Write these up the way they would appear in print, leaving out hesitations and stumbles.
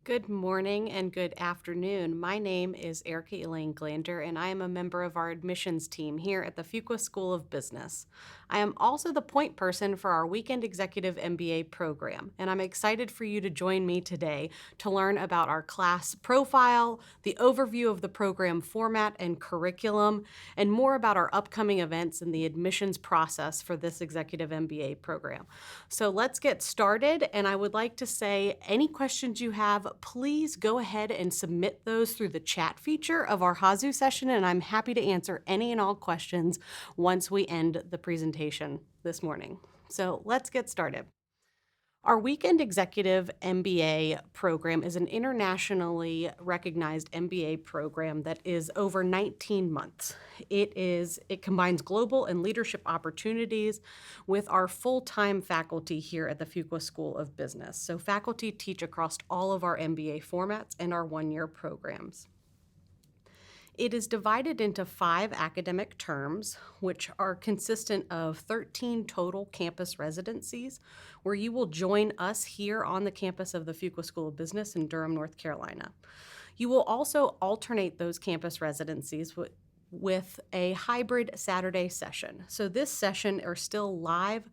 Good morning and good afternoon. My name is Erica Elaine Glander, and I am a member of our admissions team here at the Fuqua School of Business. I am also the point person for our Weekend Executive MBA program, and I'm excited for you to join me today to learn about our class profile, the overview of the program format and curriculum, and more about our upcoming events and the admissions process for this Executive MBA program. So let's get started, and I would like to say any questions you have, please go ahead and submit those through the chat feature of our Hazu session, and I'm happy to answer any and all questions once we end the presentation this morning. So let's get started. Our Weekend Executive MBA program is an internationally recognized MBA program that is over 19 months. It combines global and leadership opportunities with our full-time faculty here at the Fuqua School of Business. So faculty teach across all of our MBA formats and our one-year programs. It is divided into 5 academic terms, which are consistent of 13 total campus residencies, where you will join us here on the campus of the Fuqua School of Business in Durham, North Carolina. You will also alternate those campus residencies with a hybrid Saturday session. So this session are still live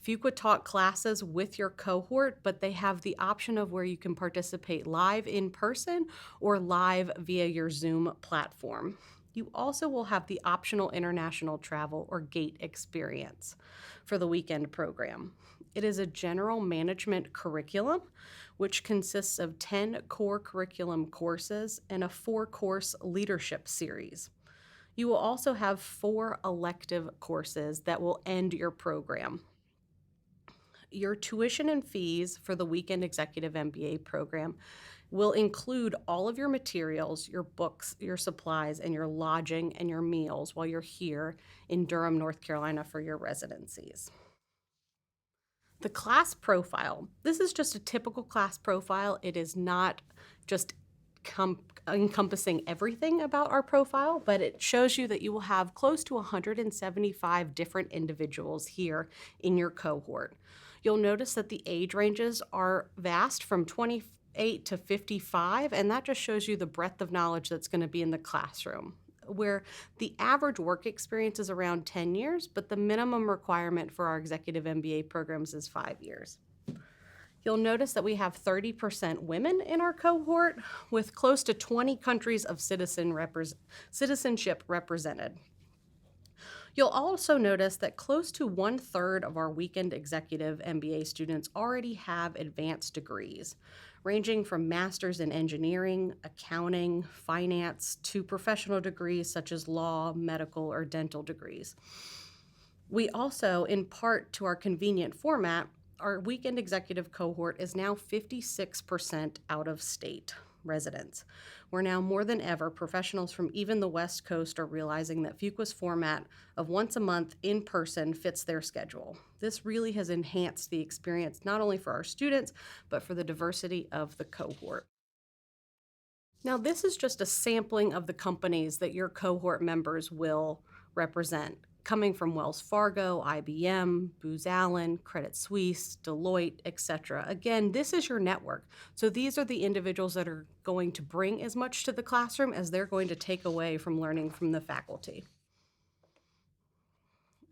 Fuqua taught classes with your cohort, but they have the option of where you can participate live in person or live via your Zoom platform. You also will have the optional international travel or GATE experience for the weekend program. It is a general management curriculum, which consists of 10 core curriculum courses and a 4-course leadership series. You will also have 4 elective courses that will end your program. Your tuition and fees for the Weekend Executive MBA program will include all of your materials, your books, your supplies, and your lodging and your meals while you're here in Durham, North Carolina for your residencies. The class profile. This is just a typical class profile. It is not just encompassing everything about our profile, but it shows you that you will have close to 175 different individuals here in your cohort. You'll notice that the age ranges are vast from 28 to 55, and that just shows you the breadth of knowledge that's going to be in the classroom, where the average work experience is around 10 years, but the minimum requirement for our executive MBA programs is 5 years. You'll notice that we have 30% women in our cohort, with close to 20 countries of citizenship represented. You'll also notice that close to 1/3 of our Weekend Executive MBA students already have advanced degrees, ranging from masters in engineering, accounting, finance, to professional degrees such as law, medical, or dental degrees. We also, in part to our convenient format, our Weekend Executive cohort is now 56% out of state residents. Where now more than ever, professionals from even the West Coast are realizing that Fuqua's format of once a month in person fits their schedule. This really has enhanced the experience not only for our students, but for the diversity of the cohort. Now, this is just a sampling of the companies that your cohort members will represent, coming from Wells Fargo, IBM, Booz Allen, Credit Suisse, Deloitte, etc. Again, this is your network. So these are the individuals that are going to bring as much to the classroom as they're going to take away from learning from the faculty.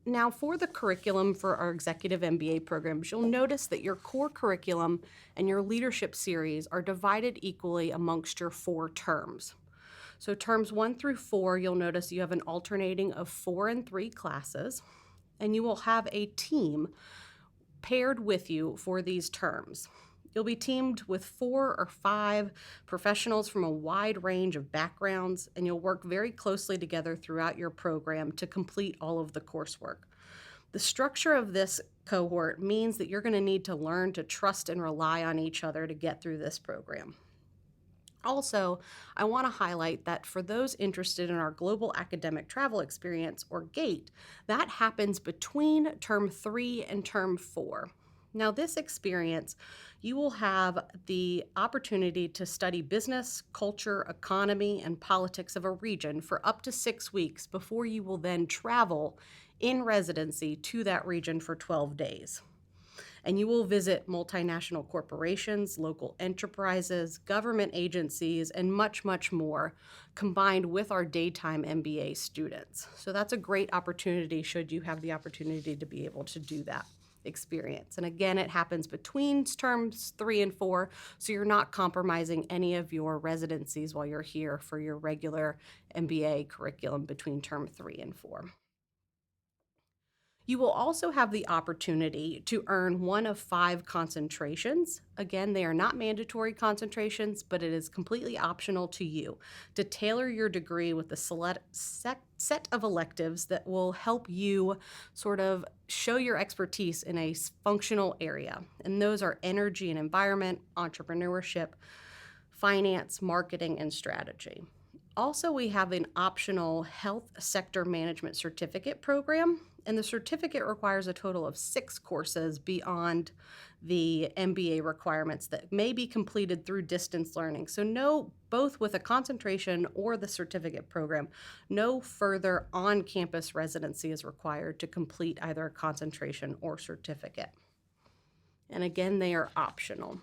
Now, for the curriculum for our executive MBA programs, you'll notice that your core curriculum and your leadership series are divided equally amongst your 4 terms. So terms 1 through 4, you'll notice you have an alternating of 4 and 3 classes, and you will have a team paired with you for these terms. You'll be teamed with 4 or 5 professionals from a wide range of backgrounds, and you'll work very closely together throughout your program to complete all of the coursework. The structure of this cohort means that you're going to need to learn to trust and rely on each other to get through this program. Also, I want to highlight that for those interested in our Global Academic Travel Experience, or GATE, that happens between Term 3 and Term 4. Now, this experience, you will have the opportunity to study business, culture, economy, and politics of a region for up to 6 weeks before you will then travel in residency to that region for 12 days. And you will visit multinational corporations, local enterprises, government agencies, and much, much more, combined with our daytime MBA students. So that's a great opportunity should you have the opportunity to be able to do that experience. And again, it happens between terms 3 and 4, so you're not compromising any of your residencies while you're here for your regular MBA curriculum between term 3 and 4. You will also have the opportunity to earn one of 5 concentrations. Again, they are not mandatory concentrations, but it is completely optional to you to tailor your degree with the set of electives that will help you sort of show your expertise in a functional area. And those are energy and environment, entrepreneurship, finance, marketing, and strategy. Also, we have an optional health sector management certificate program, and the certificate requires a total of 6 courses beyond the MBA requirements that may be completed through distance learning. So both with a concentration or the certificate program, no further on-campus residency is required to complete either a concentration or certificate. And again, they are optional.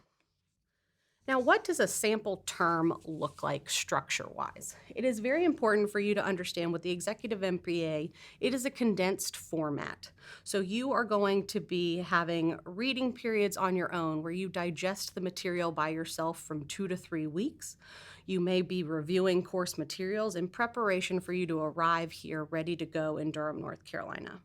Now, what does a sample term look like structure-wise? It is very important for you to understand with the Executive MBA, it is a condensed format. So you are going to be having reading periods on your own where you digest the material by yourself from 2 to 3 weeks. You may be reviewing course materials in preparation for you to arrive here ready to go in Durham, North Carolina.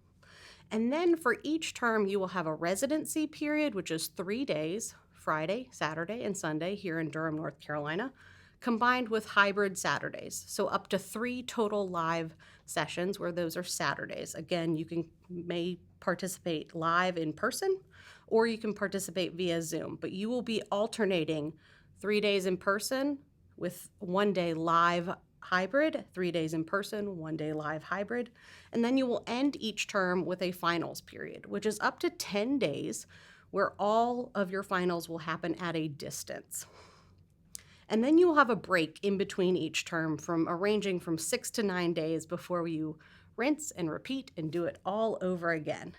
And then for each term, you will have a residency period, which is 3 days, Friday, Saturday, and Sunday here in Durham, North Carolina, combined with hybrid Saturdays. So up to 3 total live sessions where those are Saturdays. Again, you may participate live in person or you can participate via Zoom, but you will be alternating 3 days in person with 1 day live hybrid, 3 days in person, 1 day live hybrid. And then you will end each term with a finals period, which is up to 10 days where all of your finals will happen at a distance. And then you will have a break in between each term ranging from 6 to 9 days before you rinse and repeat and do it all over again.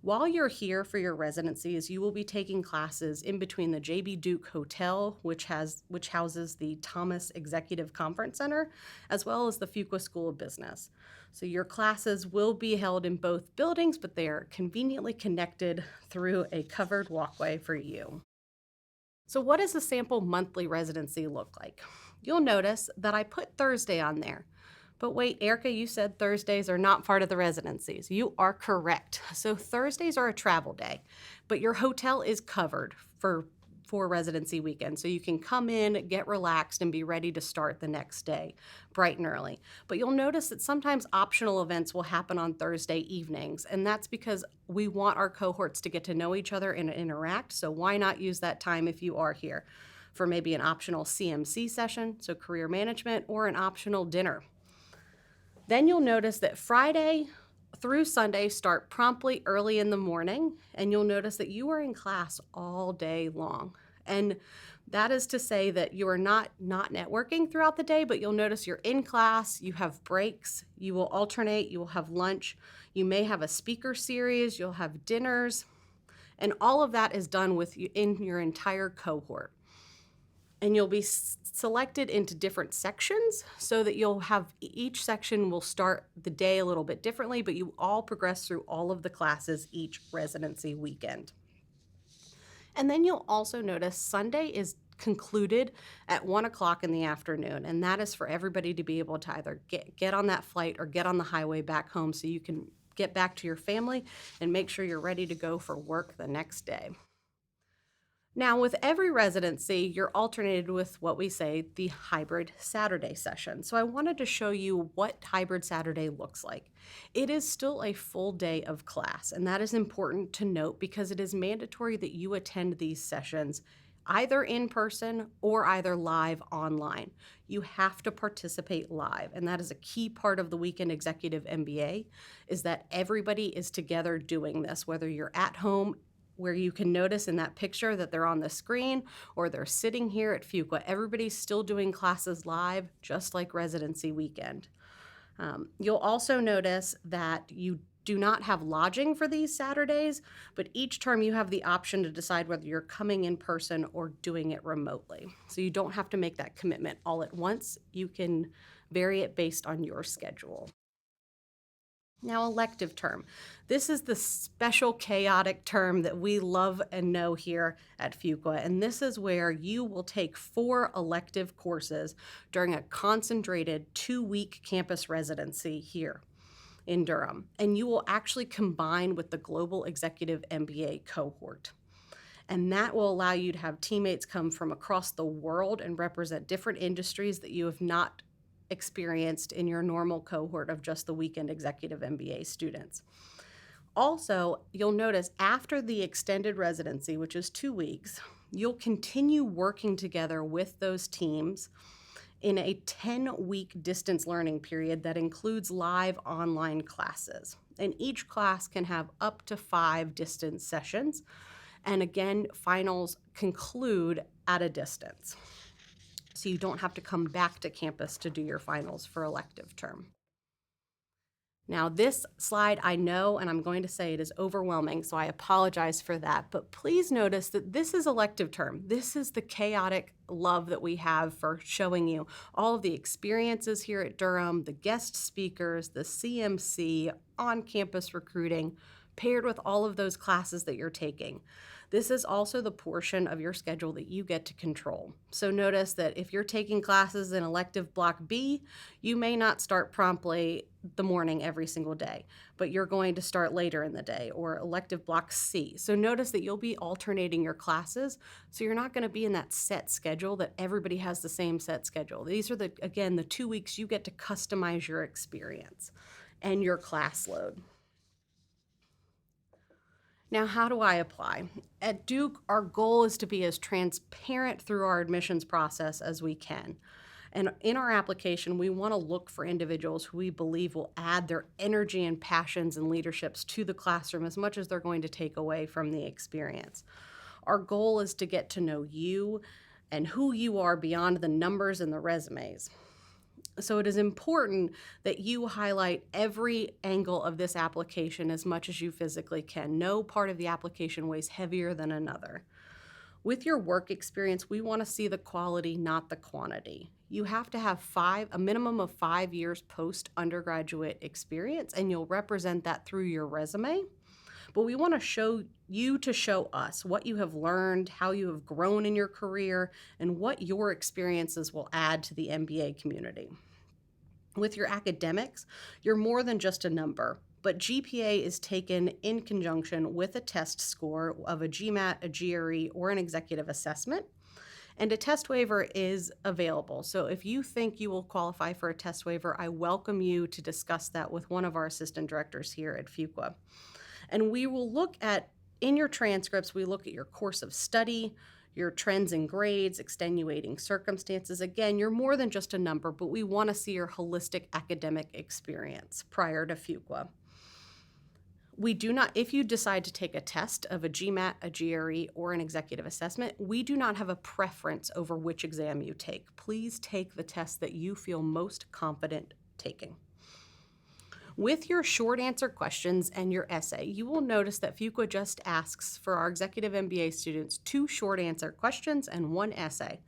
While you're here for your residencies, you will be taking classes in between the JB Duke Hotel, which houses the Thomas Executive Conference Center, as well as the Fuqua School of Business. So your classes will be held in both buildings, but they are conveniently connected through a covered walkway for you. So what does a sample monthly residency look like? You'll notice that I put Thursday on there. But wait, Erica, you said Thursdays are not part of the residencies. You are correct. So Thursdays are a travel day, but your hotel is covered for residency weekend. So you can come in, get relaxed, and be ready to start the next day bright and early. But you'll notice that sometimes optional events will happen on Thursday evenings, and that's because we want our cohorts to get to know each other and interact. So why not use that time if you are here for maybe an optional CMC session, so career management, or an optional dinner. Then you'll notice that Friday through Sunday start promptly early in the morning, and you'll notice that you are in class all day long. And that is to say that you are not networking throughout the day, but you'll notice you're in class, you have breaks, you will alternate, you will have lunch, you may have a speaker series, you'll have dinners, and all of that is done in your entire cohort. And you'll be selected into different sections so that you'll have each section will start the day a little bit differently, but you all progress through all of the classes each residency weekend. And then you'll also notice Sunday is concluded at 1 o'clock in the afternoon, and that is for everybody to be able to either get on that flight or get on the highway back home so you can get back to your family and make sure you're ready to go for work the next day. Now, with every residency, you're alternated with what we say the hybrid Saturday session. So I wanted to show you what hybrid Saturday looks like. It is still a full day of class, and that is important to note because it is mandatory that you attend these sessions either in person or either live online. You have to participate live, and that is a key part of the Weekend Executive MBA, is that everybody is together doing this, whether you're at home, where you can notice in that picture that they're on the screen or they're sitting here at Fuqua. Everybody's still doing classes live, just like residency weekend. You'll also notice that you do not have lodging for these Saturdays, but each term you have the option to decide whether you're coming in person or doing it remotely. So you don't have to make that commitment all at once. You can vary it based on your schedule. Now, elective term. This is the special chaotic term that we love and know here at Fuqua, and this is where you will take 4 elective courses during a concentrated 2-week campus residency here in Durham, and you will actually combine with the Global Executive MBA cohort. And that will allow you to have teammates come from across the world and represent different industries that you have not experienced in your normal cohort of just the Weekend Executive MBA students. Also, you'll notice after the extended residency, which is 2 weeks, you'll continue working together with those teams in a 10-week distance learning period that includes live online classes. And each class can have up to 5 distance sessions. And again, finals conclude at a distance. So you don't have to come back to campus to do your finals for elective term. Now, this slide I know, and I'm going to say it is overwhelming, so I apologize for that, but please notice that this is elective term. This is the chaotic love that we have for showing you all of the experiences here at Durham, the guest speakers, the CMC, on-campus recruiting, paired with all of those classes that you're taking. This is also the portion of your schedule that you get to control. So notice that if you're taking classes in elective block B, you may not start promptly the morning every single day, but you're going to start later in the day, or elective block C. So notice that you'll be alternating your classes, so you're not going to be in that set schedule that everybody has the same set schedule. These are, again, the 2 weeks you get to customize your experience and your class load. Now, how do I apply? At Duke, our goal is to be as transparent through our admissions process as we can. And in our application, we want to look for individuals who we believe will add their energy and passions and leaderships to the classroom as much as they're going to take away from the experience. Our goal is to get to know you and who you are beyond the numbers and the resumes. So it is important that you highlight every angle of this application as much as you physically can. No part of the application weighs heavier than another. With your work experience, we want to see the quality, not the quantity. You have to have a minimum of 5 years post-undergraduate experience, and you'll represent that through your resume. But we want to show us what you have learned, how you have grown in your career, and what your experiences will add to the MBA community. With your academics, you're more than just a number, but GPA is taken in conjunction with a test score of a GMAT, a GRE, or an executive assessment. And a test waiver is available. So if you think you will qualify for a test waiver, I welcome you to discuss that with one of our assistant directors here at Fuqua. And we will look at, in your transcripts, we look at your course of study, your trends and grades, extenuating circumstances. Again, you're more than just a number, but we want to see your holistic academic experience prior to Fuqua. If you decide to take a test of a GMAT, a GRE, or an executive assessment, we do not have a preference over which exam you take. Please take the test that you feel most confident taking. With your short answer questions and your essay, you will notice that Fuqua just asks for our executive MBA students 2 short answer questions and 1 essay.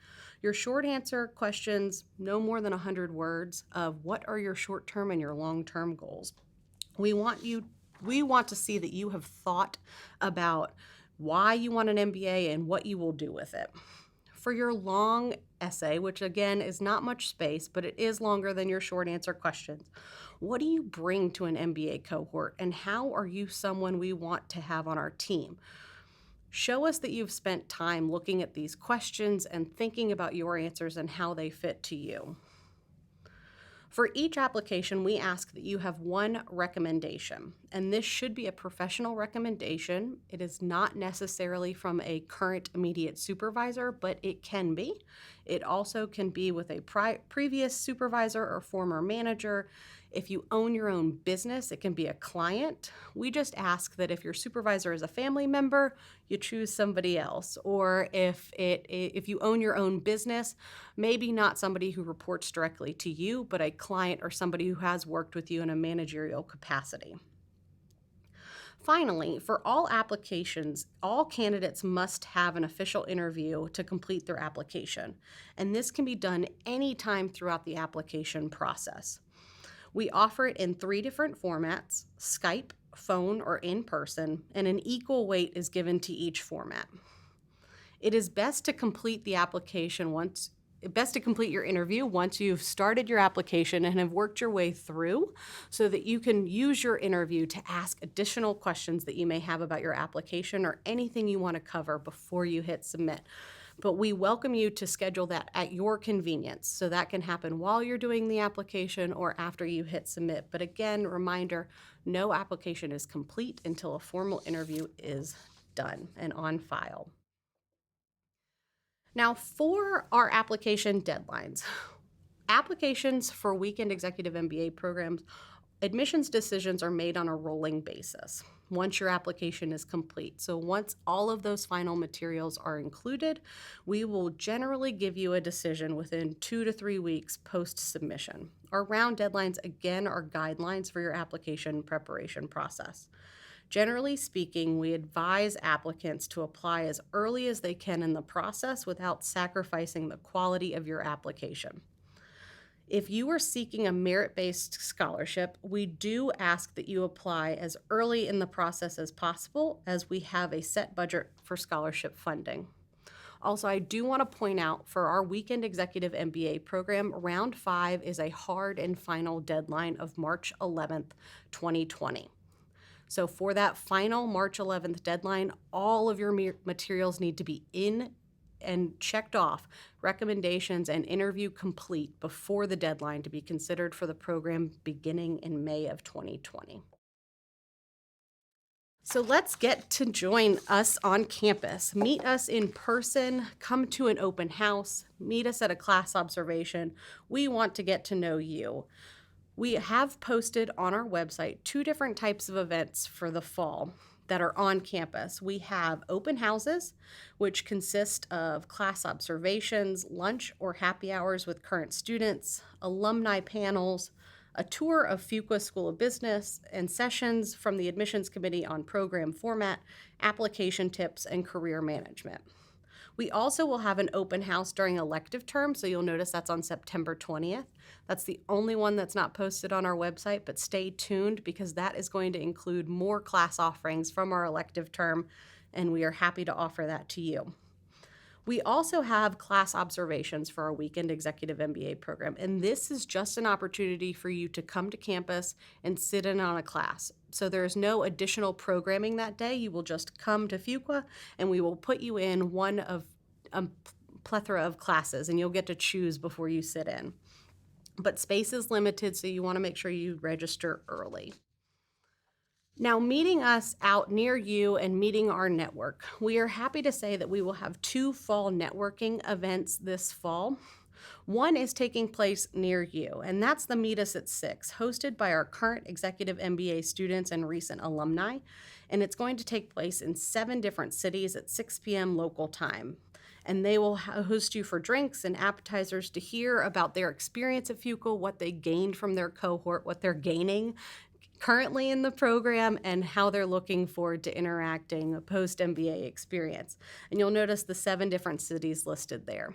Your short answer questions, no more than 100 words of what are your short-term and your long-term goals. We want to see that you have thought about why you want an MBA and what you will do with it. For your long essay, which again is not much space, but it is longer than your short answer questions, what do you bring to an MBA cohort, and how are you someone we want to have on our team? Show us that you've spent time looking at these questions and thinking about your answers and how they fit to you. For each application, we ask that you have 1 recommendation, and this should be a professional recommendation. It is not necessarily from a current immediate supervisor, but it can be. It also can be with a previous supervisor or former manager. If you own your own business, it can be a client. We just ask that if your supervisor is a family member, you choose somebody else. Or if you own your own business, maybe not somebody who reports directly to you, but a client or somebody who has worked with you in a managerial capacity. Finally, for all applications, all candidates must have an official interview to complete their application, and this can be done anytime throughout the application process. We offer it in 3 different formats: Skype, phone, or in person, and an equal weight is given to each format. It is best to complete your interview once you've started your application and have worked your way through, so that you can use your interview to ask additional questions that you may have about your application or anything you want to cover before you hit submit. But we welcome you to schedule that at your convenience. So that can happen while you're doing the application or after you hit submit. But again, reminder, no application is complete until a formal interview is done and on file. Now, for our application deadlines, applications for Weekend Executive MBA programs, admissions decisions are made on a rolling basis once your application is complete. So once all of those final materials are included, we will generally give you a decision within 2 to 3 weeks post-submission. Our round deadlines, again, are guidelines for your application preparation process. Generally speaking, we advise applicants to apply as early as they can in the process without sacrificing the quality of your application. If you are seeking a merit-based scholarship, we do ask that you apply as early in the process as possible, as we have a set budget for scholarship funding. Also, I do want to point out, for our Weekend Executive MBA program, Round 5 is a hard and final deadline of March 11th, 2020. So for that final March 11th deadline, all of your materials need to be in and checked off, recommendations and interview complete before the deadline to be considered for the program beginning in May of 2020. So let's get to join us on campus. Meet us in person, come to an open house, meet us at a class observation. We want to get to know you. We have posted on our website 2 different types of events for the fall that are on campus. We have open houses, which consist of class observations, lunch or happy hours with current students, alumni panels, a tour of Fuqua School of Business, and sessions from the admissions committee on program format, application tips, and career management. We also will have an open house during elective term, so you'll notice that's on September 20th. That's the only one that's not posted on our website, but stay tuned because that is going to include more class offerings from our elective term, and we are happy to offer that to you. We also have class observations for our Weekend Executive MBA program, and this is just an opportunity for you to come to campus and sit in on a class. So there's no additional programming that day. You will just come to Fuqua, and we will put you in one of a plethora of classes, and you'll get to choose before you sit in. But space is limited, so you want to make sure you register early. Now, meeting us out near you and meeting our network, we are happy to say that we will have 2 fall networking events this fall. One is taking place near you, and that's the Meet Us at 6, hosted by our current Executive MBA students and recent alumni, and it's going to take place in 7 different cities at 6 p.m. local time. And they will host you for drinks and appetizers to hear about their experience at Fuqua, what they gained from their cohort, what they're gaining currently in the program, and how they're looking forward to interacting a post-MBA experience. And you'll notice the 7 different cities listed there.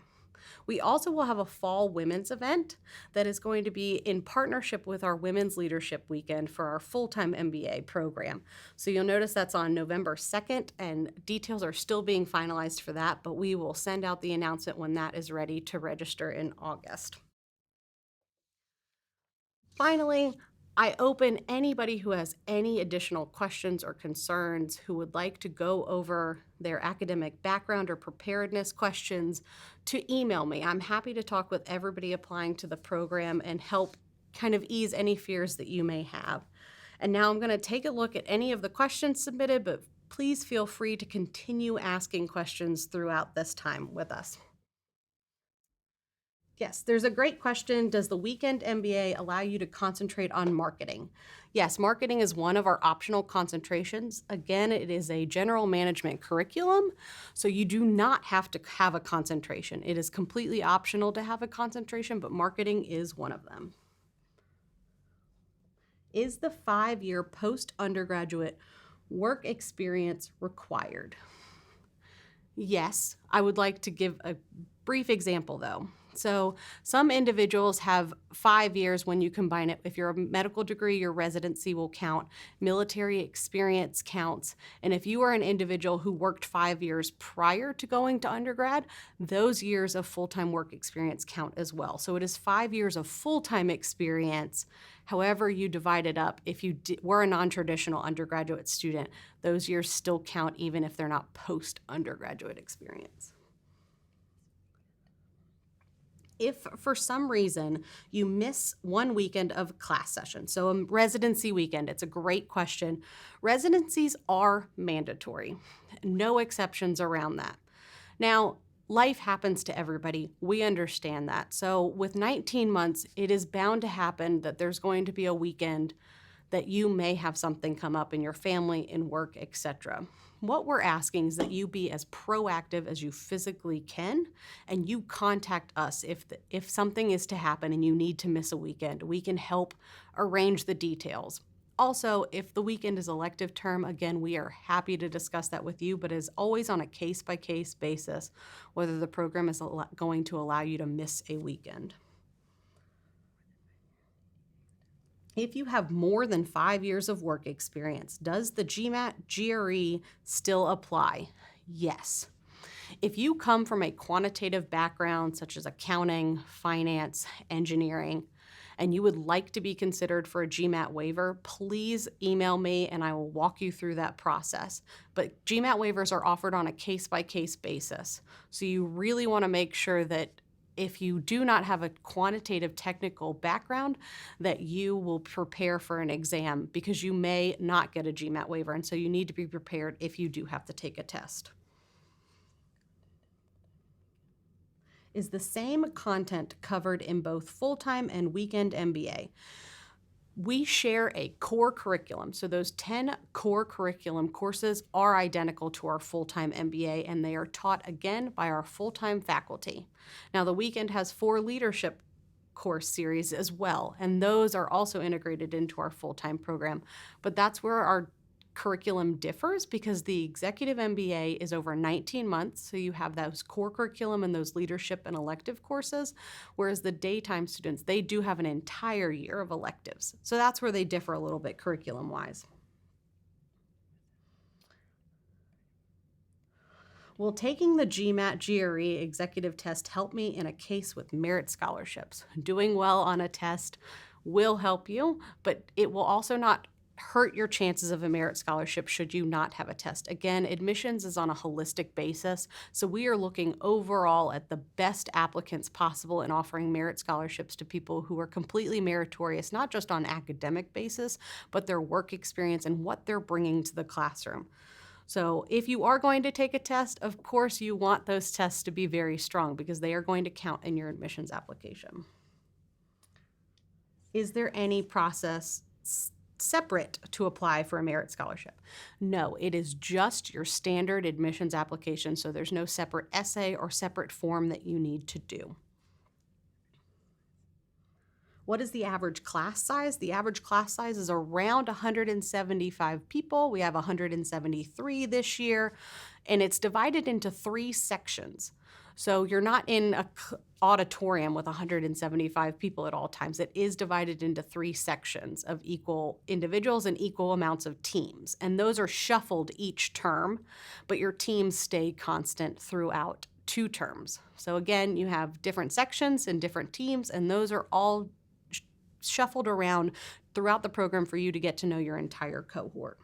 We also will have a fall women's event that is going to be in partnership with our Women's Leadership Weekend for our FullTime MBA program. So you'll notice that's on November 2nd, and details are still being finalized for that, but we will send out the announcement when that is ready to register in August. Finally, I open anybody who has any additional questions or concerns, who would like to go over their academic background or preparedness questions, to email me. I'm happy to talk with everybody applying to the program and help kind of ease any fears that you may have. And now I'm going to take a look at any of the questions submitted, but please feel free to continue asking questions throughout this time with us. Yes, there's a great question. Does the Weekend MBA allow you to concentrate on marketing? Yes, marketing is one of our optional concentrations. Again, it is a general management curriculum, so you do not have to have a concentration. It is completely optional to have a concentration, but marketing is one of them. Is the 5-year post-undergraduate Work experience required. Yes, I would like to give a brief example though. So some individuals have 5 years when you combine it. If you're a medical degree, your residency will count. Military experience counts. And if you are an individual who worked 5 years prior to going to undergrad, those years of full-time work experience count as well. So it is 5 years of full-time experience. However you divide it up, if you were a non-traditional undergraduate student, those years still count even if they're not post-undergraduate experience. If for some reason you miss one weekend of class session, so a residency weekend, it's a great question. Residencies are mandatory, no exceptions around that. Now, life happens to everybody. We understand that. So with 19 months, it is bound to happen that there's going to be a weekend that you may have something come up in your family, in work, etc. What we're asking is that you be as proactive as you physically can, and you contact us if something is to happen and you need to miss a weekend. We can help arrange the details. Also, if the weekend is elective term, again, we are happy to discuss that with you, but as always on a case-by-case basis, whether the program is going to allow you to miss a weekend. If you have more than 5 years of work experience, does the GMAT GRE still apply? Yes. If you come from a quantitative background such as accounting, finance, engineering, and you would like to be considered for a GMAT waiver, please email me and I will walk you through that process. But GMAT waivers are offered on a case-by-case basis. So you really want to make sure that if you do not have a quantitative technical background, that you will prepare for an exam because you may not get a GMAT waiver, and so you need to be prepared if you do have to take a test. Is the same content covered in both full-time and Weekend MBA? We share a core curriculum. So those 10 core curriculum courses are identical to our full-time MBA, and they are taught again by our full-time faculty. Now the Weekend has 4 leadership course series as well, and those are also integrated into our full-time program. But that's where our curriculum differs because the Executive MBA is over 19 months, so you have those core curriculum and those leadership and elective courses, whereas the daytime students, they do have an entire year of electives. So that's where they differ a little bit curriculum-wise. Will taking the GMAT GRE executive test help me in a case with merit scholarships? Doing well on a test will help you, but it will also not hurt your chances of a merit scholarship should you not have a test. Again, admissions is on a holistic basis, so we are looking overall at the best applicants possible and offering merit scholarships to people who are completely meritorious, not just on academic basis, but their work experience and what they're bringing to the classroom. So if you are going to take a test, of course you want those tests to be very strong because they are going to count in your admissions application. Is there any process separate to apply for a merit scholarship? No, it is just your standard admissions application, so there's no separate essay or separate form that you need to do. What is the average class size? The average class size is around 175 people. We have 173 this year, and it's divided into 3 sections. So you're not in an auditorium with 175 people at all times. It is divided into 3 sections of equal individuals and equal amounts of teams. And those are shuffled each term, but your teams stay constant throughout 2 terms. So again, you have different sections and different teams, and those are all shuffled around throughout the program for you to get to know your entire cohort.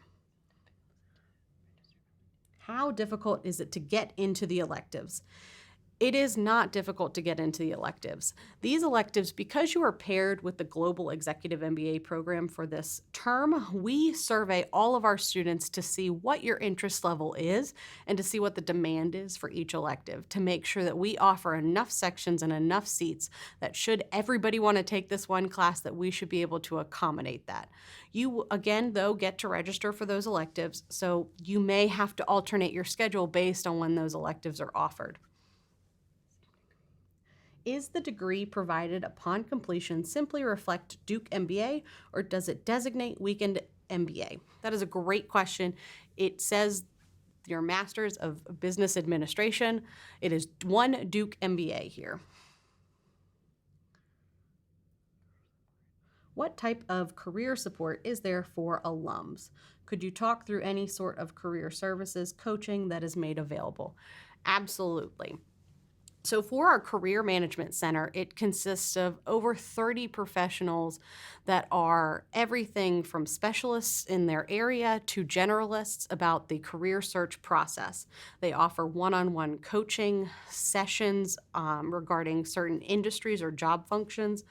How difficult is it to get into the electives? It is not difficult to get into the electives. These electives, because you are paired with the Global Executive MBA program for this term, we survey all of our students to see what your interest level is and to see what the demand is for each elective to make sure that we offer enough sections and enough seats that should everybody want to take this one class, that we should be able to accommodate that. You, again, though, get to register for those electives, so you may have to alternate your schedule based on when those electives are offered. Is the degree provided upon completion simply reflect Duke MBA, or does it designate Weekend MBA? That is a great question. It says your Master's of Business Administration. It is one Duke MBA here. What type of career support is there for alums? Could you talk through any sort of career services coaching that is made available? Absolutely. So for our Career Management Center, it consists of over 30 professionals that are everything from specialists in their area to generalists about the career search process. They offer one-on-one coaching sessions regarding certain industries or job functions,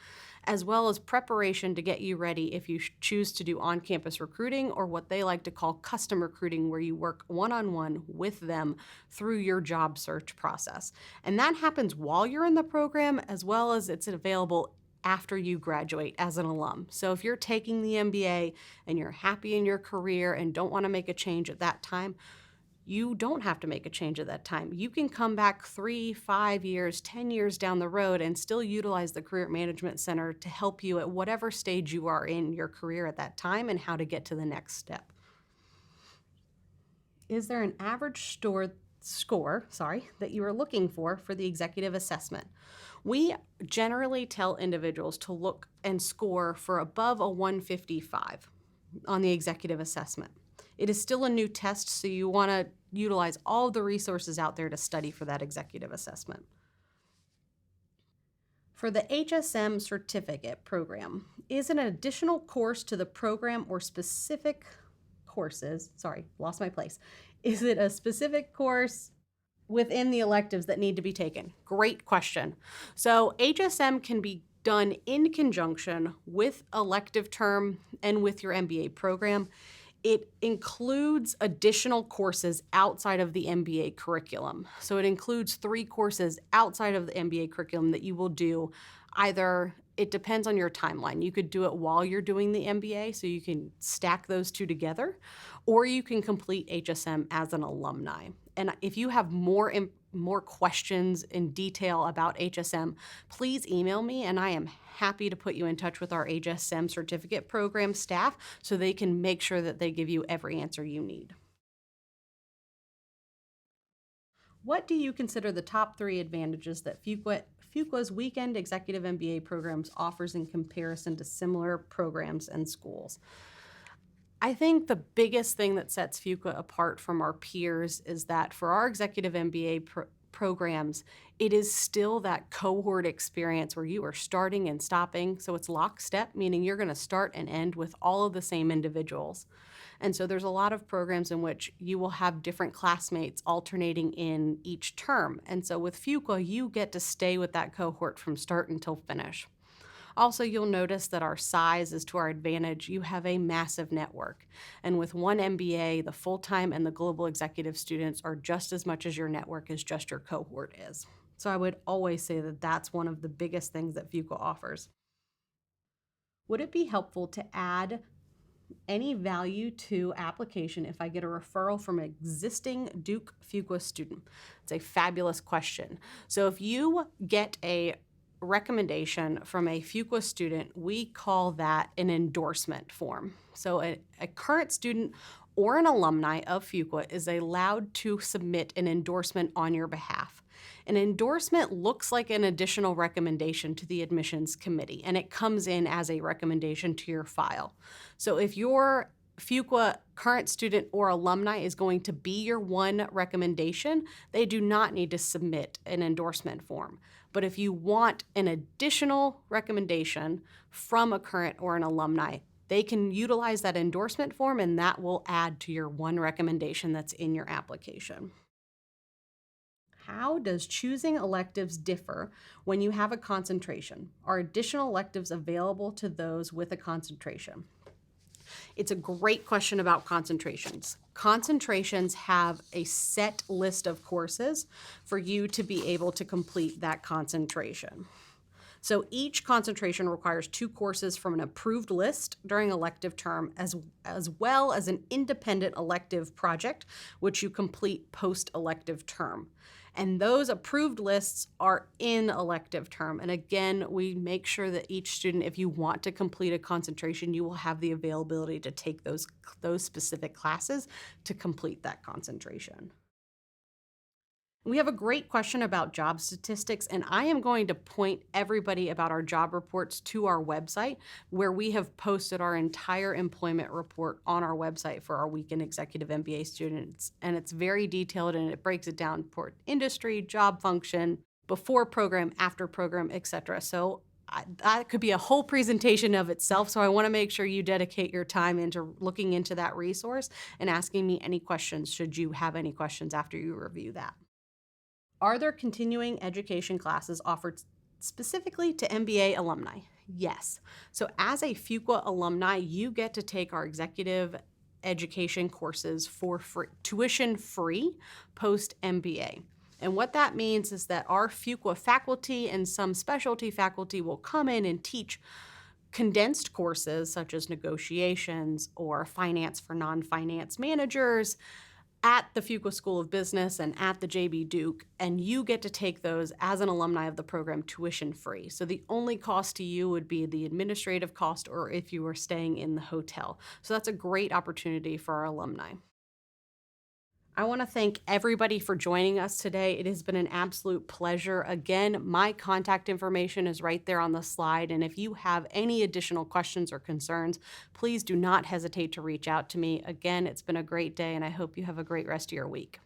as well as preparation to get you ready if you choose to do on-campus recruiting or what they like to call custom recruiting, where you work one-on-one with them through your job search process. And that happens while you're in the program, as well as it's available after you graduate as an alum. So if you're taking the MBA and you're happy in your career and don't want to make a change at that time, you don't have to make a change at that time. You can come back 3, 5 years, 10 years down the road and still utilize the Career Management Center to help you at whatever stage you are in your career at that time and how to get to the next step. Is there an average score that you are looking for the executive assessment? We generally tell individuals to look and score for above a 155 on the executive assessment. It is still a new test, so you want to utilize all the resources out there to study for that executive assessment. For the HSM certificate program, is an additional course to the program or specific courses, lost my place. Is it a specific course within the electives that need to be taken? Great question. So HSM can be done in conjunction with elective term and with your MBA program. It includes additional courses outside of the MBA curriculum. So it includes 3 courses outside of the MBA curriculum that you will do either, it depends on your timeline. You could do it while you're doing the MBA, so you can stack those 2 together, or you can complete HSM as an alumni. And if you have more questions in detail about HSM, please email me and I am happy to put you in touch with our HSM certificate program staff so they can make sure that they give you every answer you need. What do you consider the top 3 advantages that Fuqua's Weekend Executive MBA programs offers in comparison to similar programs and schools? I think the biggest thing that sets Fuqua apart from our peers is that for our executive MBA programs, it is still that cohort experience where you are starting and stopping. So it's lockstep, meaning you're going to start and end with all of the same individuals. And so there's a lot of programs in which you will have different classmates alternating in each term. And so with Fuqua, you get to stay with that cohort from start until finish. Also, you'll notice that our size is to our advantage. You have a massive network. And with one MBA, the full-time and the global executive students are just as much as your network as just your cohort is. So I would always say that that's one of the biggest things that Fuqua offers. Would it be helpful to add any value to application if I get a referral from an existing Duke Fuqua student? It's a fabulous question. So if you get a recommendation from a Fuqua student, we call that an endorsement form. So a current student or an alumni of Fuqua is allowed to submit an endorsement on your behalf. An endorsement looks like an additional recommendation to the admissions committee, and it comes in as a recommendation to your file. So if your Fuqua current student or alumni is going to be your one recommendation, they do not need to submit an endorsement form. But if you want an additional recommendation from a current or an alumni, they can utilize that endorsement form and that will add to your one recommendation that's in your application. How does choosing electives differ when you have a concentration? Are additional electives available to those with a concentration? It's a great question about concentrations. Concentrations have a set list of courses for you to be able to complete that concentration. So each concentration requires 2 courses from an approved list during elective term, as well as an independent elective project, which you complete post-elective term. And those approved lists are in elective term. And again, we make sure that each student, if you want to complete a concentration, you will have the availability to take those specific classes to complete that concentration. We have a great question about job statistics, and I am going to point everybody about our job reports to our website, where we have posted our entire employment report on our website for our Weekend Executive MBA students. And it's very detailed, and it breaks it down for industry, job function, before program, after program, etc. So that could be a whole presentation of itself. So I want to make sure you dedicate your time into looking into that resource and asking me any questions should you have any questions after you review that. Are there continuing education classes offered specifically to MBA alumni? Yes. So as a Fuqua alumni, you get to take our executive education courses for free, tuition free post MBA. And what that means is that our Fuqua faculty and some specialty faculty will come in and teach condensed courses such as negotiations or finance for non-finance managers at the Fuqua School of Business and at the JB Duke, and you get to take those as an alumni of the program tuition free. So the only cost to you would be the administrative cost or if you were staying in the hotel. So that's a great opportunity for our alumni. I want to thank everybody for joining us today. It has been an absolute pleasure. Again, my contact information is right there on the slide, and if you have any additional questions or concerns, please do not hesitate to reach out to me. Again, it's been a great day, and I hope you have a great rest of your week.